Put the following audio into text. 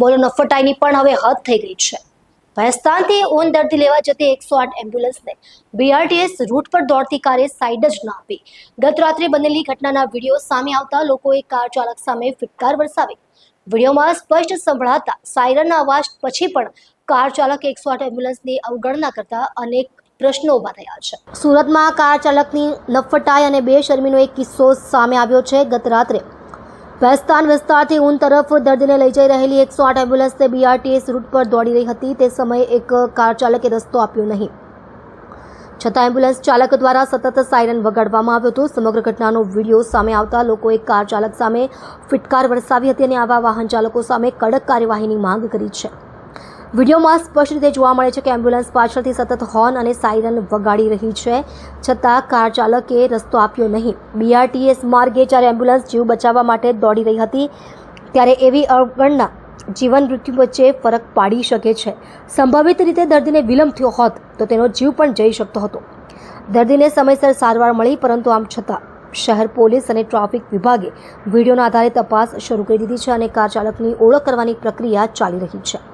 બોલો નફટાઈની પણ હવે હદ થઈ ગઈ છે। ભેસ્તાનથી ઊન દર્દી લેવા જતી 108 એમ્બ્યુલન્સને બીઆરટીએસ રૂટ પર દોડતી કારે સાઈડ જ ન આપી। ગત રાત્રે બનેલી ઘટનાના વિડીયો સામે આવતા લોકોએ કાર ચાલક સામે ફિટકાર વરસાવી। વિડીયોમાં સ્પષ્ટ સંભળાતા સાયરનના અવાજ પછી પણ કાર ચાલકે 108 એમ્બ્યુલન્સની અવગણના કરતા અનેક પ્રશ્નો ઊભા થયા છે। સુરતમાં કાર ચાલકની નફટાઈ અને બેશરમીનો એક કિસ્સો સામે આવ્યો છે। ગત રાત્રે ભેસ્તાન વિસ્તારથી ઊન તરફ દર્દીને લઈ જઈ રહેલી 108 એમ્બ્યુલન્સને બીઆરટીએસ રૂટ પર દોડી રહી હતી। તે સમયે એક કાર ચાલકે રસ્તો આપ્યો નહીં, છતાં એમ્બ્યુલન્સ ચાલક દ્વારા સતત સાયરન વગાડવામાં આવ્યું હતું। સમગ્ર ઘટનાનો વિડીયો સામે આવતા લોકોએ કાર ચાલક સામે ફિટકાર વરસાવી હતી અને આવા વાહન ચાલકો સામે કડક કાર્યવાહીની માંગ કરી છે। વિડીયોમાં સ્પષ્ટ રીતે જોવા મળે છે કે એમ્બ્યુલન્સ પાછળથી સતત હોર્ન અને સાયરન વગાડી રહી છે, છતાં કાર ચાલકે રસ્તો આપ્યો નહીં। બીઆરટીએસ માર્ગે જ્યારે એમ્બ્યુલન્સ જીવ બચાવવા માટે દોડી રહી હતી ત્યારે એવી અવગણના જીવન મૃત્યુ વચ્ચે ફરક પાડી શકે છે। સંભવિત રીતે દર્દીને વિલંબ થયો હોત તો તેનો જીવ પણ જઈ શકતો હતો। દર્દીને સમયસર સારવાર મળી, પરંતુ આમ છતાં શહેર પોલીસ અને ટ્રાફિક વિભાગે વિડીયોના આધારે તપાસ શરૂ કરી દીધી છે અને કાર ચાલકની ઓળખ કરવાની પ્રક્રિયા ચાલી રહી છે।